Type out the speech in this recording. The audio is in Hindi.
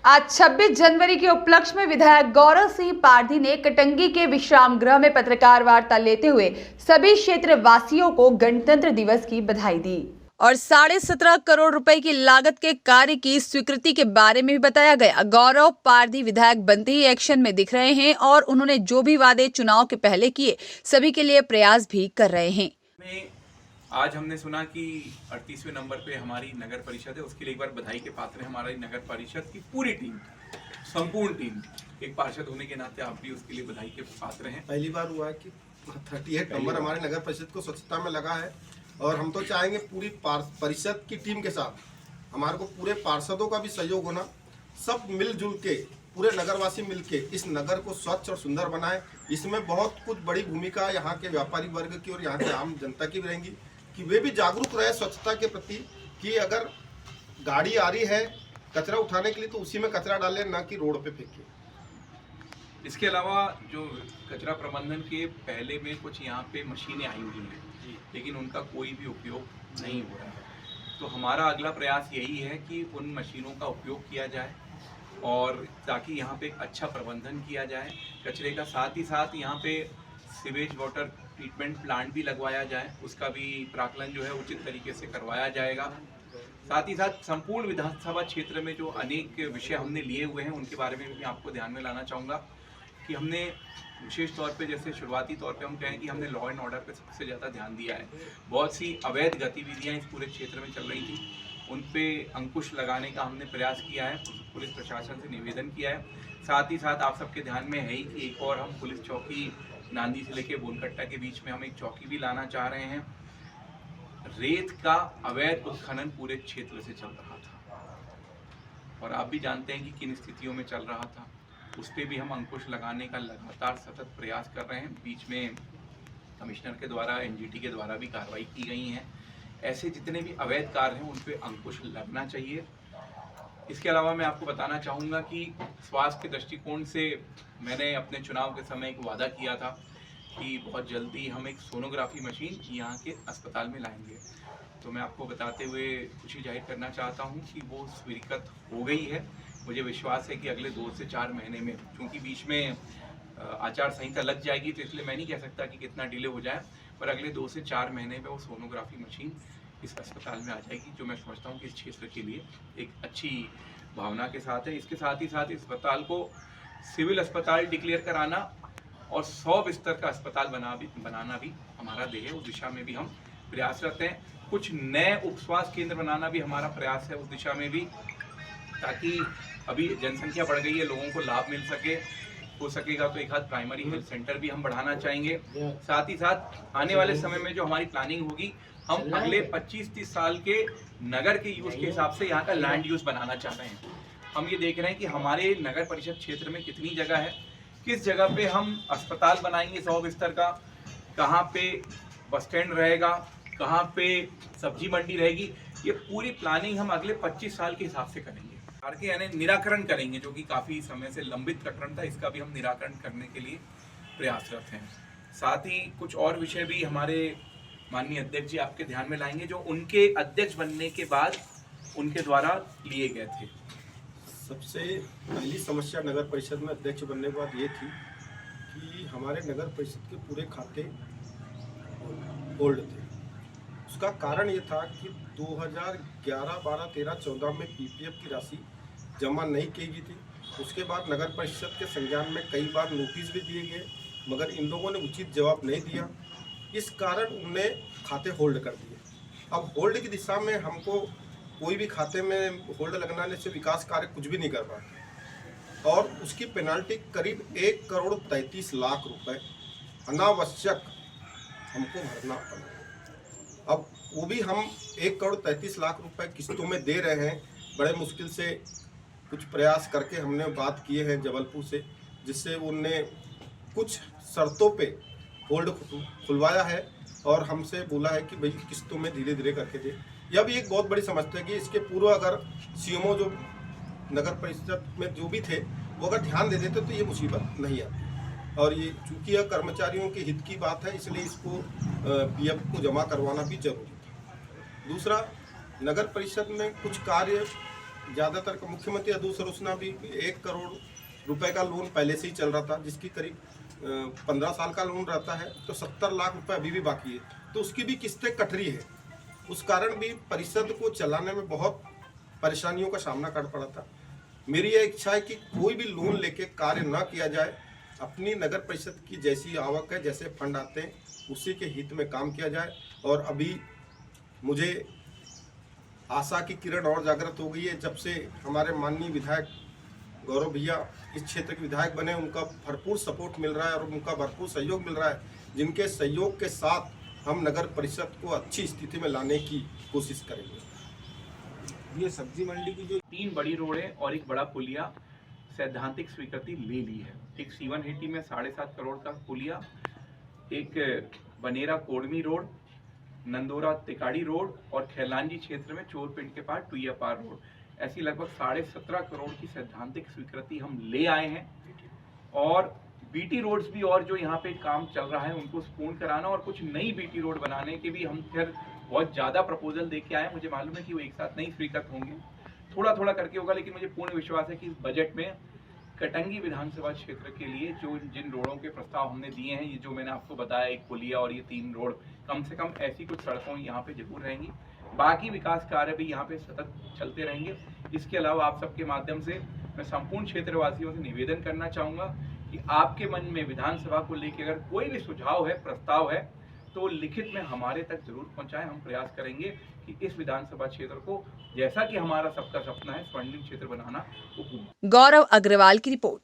आज 26 जनवरी के उपलक्ष्य में विधायक गौरव सिंह पारधी ने कटंगी के विश्राम गृह में पत्रकार वार्ता लेते हुए सभी क्षेत्र वासियों को गणतंत्र दिवस की बधाई दी और 17.5 करोड़ रुपए की लागत के कार्य की स्वीकृति के बारे में भी बताया गया। गौरव पारधी विधायक बनते ही एक्शन में दिख रहे हैं और उन्होंने जो भी वादे चुनाव के पहले किए सभी के लिए प्रयास भी कर रहे हैं। आज हमने सुना कि 38वें नंबर पे हमारी नगर परिषद है, उसके लिए एक बार बधाई के पात्र है हमारी नगर परिषद की पूरी टीम, संपूर्ण टीम। एक पार्षद होने के नाते आप भी उसके लिए बधाई के पात्र हैं। पहली बार हुआ है कि 38 नंबर हमारे नगर परिषद को स्वच्छता में लगा है और हम तो चाहेंगे पूरी परिषद की टीम के साथ हमारे को पूरे पार्षदों का भी सहयोग होना, सब मिलजुल के पूरे नगरवासी मिलके इस नगर को स्वच्छ और सुंदर बनाए। इसमें बहुत कुछ बड़ी भूमिका यहाँ के व्यापारी वर्ग की और यहाँ के आम जनता की भी रहेंगी कि वे भी जागरूक रहे स्वच्छता के प्रति, कि अगर गाड़ी आ रही है कचरा उठाने के लिए तो उसी में कचरा डालें, ना कि रोड पे फेंके। इसके अलावा जो कचरा प्रबंधन के पहले में कुछ यहाँ पे मशीनें आई हुई हैं, लेकिन उनका कोई भी उपयोग नहीं हो रहा है। तो हमारा अगला प्रयास यही है कि उन मशीनों का उपयोग किया जाए और ताकि यहाँ पे एक अच्छा प्रबंधन किया जाए कचरे का। साथ ही साथ यहाँ पे सीवेज वाटर ट्रीटमेंट प्लांट भी लगवाया जाए, उसका भी प्राकलन जो है उचित तरीके से करवाया जाएगा। साथ ही साथ संपूर्ण विधानसभा क्षेत्र में जो अनेक विषय हमने लिए हुए हैं उनके बारे में भी आपको ध्यान में लाना चाहूँगा कि हमने विशेष तौर पे, जैसे शुरुआती तौर पे हम कहें कि हमने लॉ एंड ऑर्डर पे सबसे ज़्यादा ध्यान दिया है। बहुत सी अवैध गतिविधियाँ इस पूरे क्षेत्र में चल रही थी, उन पे अंकुश लगाने का हमने प्रयास किया है, पुलिस प्रशासन से निवेदन किया है। साथ ही साथ आप सबके ध्यान में है ही कि एक और हम पुलिस चौकी नांदी से लेके बोनकट्टा के बीच में हम एक चौकी भी लाना चाह रहे हैं। रेत का अवैध उत्खनन पूरे क्षेत्र से चल रहा था और आप भी जानते हैं कि किन स्थितियों में चल रहा था, उस पर भी हम अंकुश लगाने का लगातार सतत प्रयास कर रहे हैं। बीच में कमिश्नर के द्वारा, एनजीटी के द्वारा भी कार्रवाई की गई हैं। ऐसे जितने भी अवैध कार्य हैं उन पर अंकुश लगना चाहिए। इसके अलावा मैं आपको बताना चाहूँगा कि स्वास्थ्य के दृष्टिकोण से मैंने अपने चुनाव के समय एक वादा किया था कि बहुत जल्दी हम एक सोनोग्राफी मशीन यहाँ के अस्पताल में लाएंगे। तो मैं आपको बताते हुए खुशी जाहिर करना चाहता हूँ कि वो स्वीकृत हो गई है। मुझे विश्वास है कि अगले 2 से 4 महीने में, क्योंकि बीच में आचार संहिता लग जाएगी तो इसलिए मैं नहीं कह सकता कि कितना डिले हो जाए, पर अगले 2 से 4 महीने में वो सोनोग्राफी मशीन इस अस्पताल में आ जाएगी, जो मैं समझता हूँ कि इस क्षेत्र के लिए एक अच्छी भावना के साथ है। इसके साथ ही साथ इस अस्पताल को सिविल अस्पताल डिक्लेयर कराना और 100 बिस्तर का अस्पताल बनाना भी हमारा ध्येय है। उस दिशा में भी हम प्रयासरत हैं। कुछ नए उप स्वास्थ्य केंद्र बनाना भी हमारा प्रयास है उस दिशा में भी, ताकि अभी जनसंख्या बढ़ गई है, लोगों को लाभ मिल सके। हो सकेगा तो एक आध प्राइमरी हेल्थ सेंटर भी हम बढ़ाना चाहेंगे। साथ ही साथ आने वाले समय में जो हमारी प्लानिंग होगी, हम अगले 25-30 साल के नगर के यूज के हिसाब से यहाँ का लैंड यूज बनाना चाह रहे हैं। हम ये देख रहे हैं कि हमारे नगर परिषद क्षेत्र में कितनी जगह है, किस जगह पे हम अस्पताल बनाएंगे 100 बिस्तर का, कहाँ पे बस स्टैंड रहेगा, कहाँ पे सब्जी मंडी रहेगी। ये पूरी प्लानिंग हम अगले 25 साल के हिसाब से करेंगे। यानी निराकरण करेंगे, जो कि काफ़ी समय से लंबित प्रकरण था, इसका भी हम निराकरण करने के लिए प्रयासरत हैं। साथ ही कुछ और विषय भी हमारे माननीय अध्यक्ष जी आपके ध्यान में लाएंगे, जो उनके अध्यक्ष बनने के बाद उनके द्वारा लिए गए थे। सबसे पहली समस्या नगर परिषद में अध्यक्ष बनने के बाद ये थी कि हमारे नगर परिषद के पूरे खाते होल्ड थे। उसका कारण ये था कि 2011, 12, 13, 14 में पीपीएफ की राशि जमा नहीं की गई थी। उसके बाद नगर परिषद के संज्ञान में कई बार नोटिस भी दिए गए, मगर इन लोगों ने उचित जवाब नहीं दिया। इस कारण उन्होंने खाते होल्ड कर दिए। अब होल्ड की दिशा में हमको कोई भी खाते में होल्ड लगने से विकास कार्य कुछ भी नहीं कर पाते और उसकी पेनाल्टी करीब 1 करोड़ 33 लाख रुपए अनावश्यक हमको भरना पड़ा। अब वो भी हम 1 करोड़ 33 लाख रुपए किस्तों में दे रहे हैं। बड़े मुश्किल से कुछ प्रयास करके हमने बात किए हैं जबलपुर से, जिससे उनने कुछ शर्तों पे होल्ड खुलवाया है और हमसे बोला है कि भाई किस्तों में धीरे धीरे करके दे। यह भी एक बहुत बड़ी समस्या है कि इसके पूर्व अगर सीएमओ जो नगर परिषद में जो भी थे वो अगर ध्यान दे देते तो ये मुसीबत नहीं आती। और ये चूँकि यह कर्मचारियों के हित की बात है, इसलिए इसको पीएफ को जमा करवाना भी जरूरी था। दूसरा, नगर परिषद में कुछ कार्य ज़्यादातर का मुख्यमंत्री अदूर सरोसना भी 1 करोड़ रुपए का लोन पहले से ही चल रहा था, जिसकी करीब 15 साल का लोन रहता है, तो 70 लाख रुपए अभी भी बाकी है, तो उसकी भी किस्तें कट रही है। उस कारण भी परिषद को चलाने में बहुत परेशानियों का सामना कर पड़ा था। मेरी यह इच्छा है कि कोई भी लोन लेके कार्य ना किया जाए, अपनी नगर परिषद की जैसी आवक है, जैसे फंड आते हैं, उसी के हित में काम किया जाए। और अभी मुझे आशा की किरण और जागृत हो गई है, जब से हमारे माननीय विधायक गौरव भैया इस क्षेत्र के विधायक बने, उनका भरपूर सपोर्ट मिल रहा है और उनका भरपूर सहयोग मिल रहा है, जिनके सहयोग के साथ हम नगर परिषद को अच्छी स्थिति में लाने की कोशिश करेंगे। ये सब्जी मंडी की जो 3 बड़ी रोडें और एक बड़ा पुलिया सैद्धांतिक स्वीकृति ले ली है। एक C180 में 7.5 करोड़ का पुलिया, एक बनेरा कोडमी रोड, नंदोरा तिकाड़ी रोड और खैलांजी क्षेत्र में चोरपिंड के पास टुईया पार रोड, ऐसी लगभग 17.5 करोड़ की सैद्धांतिक स्वीकृति हम ले आए हैं। और बीटी रोड्स भी और जो यहाँ पे काम चल रहा है उनको पूर्ण कराना और कुछ नई बीटी रोड बनाने के भी हम फिर बहुत ज़्यादा प्रपोजल दे के आए। मुझे मालूम है कि वो एक साथ नहीं स्वीकृत होंगे, थोड़ा थोड़ा करके होगा, लेकिन मुझे पूर्ण विश्वास है कि इस बजट में कटंगी विधानसभा क्षेत्र के लिए जो जिन रोडों के प्रस्ताव हमने दिए हैं, ये जो मैंने आपको बताया, एक पुलिया और ये 3 रोड, कम से कम ऐसी कुछ सड़कों यहाँ पे जरूर रहेंगी। बाकी विकास कार्य भी यहाँ पे सतत चलते रहेंगे। इसके अलावा आप सबके माध्यम से मैं संपूर्ण क्षेत्रवासियों से निवेदन करना चाहूँगा कि आपके मन में विधानसभा को लेकर अगर कोई भी सुझाव है, प्रस्ताव है, तो लिखित में हमारे तक जरूर पहुंचाएं। हम प्रयास करेंगे कि इस विधानसभा क्षेत्र को, जैसा कि हमारा सबका सपना है, स्वर्णिम क्षेत्र बनाना, वो पूर्ण। गौरव अग्रवाल की रिपोर्ट।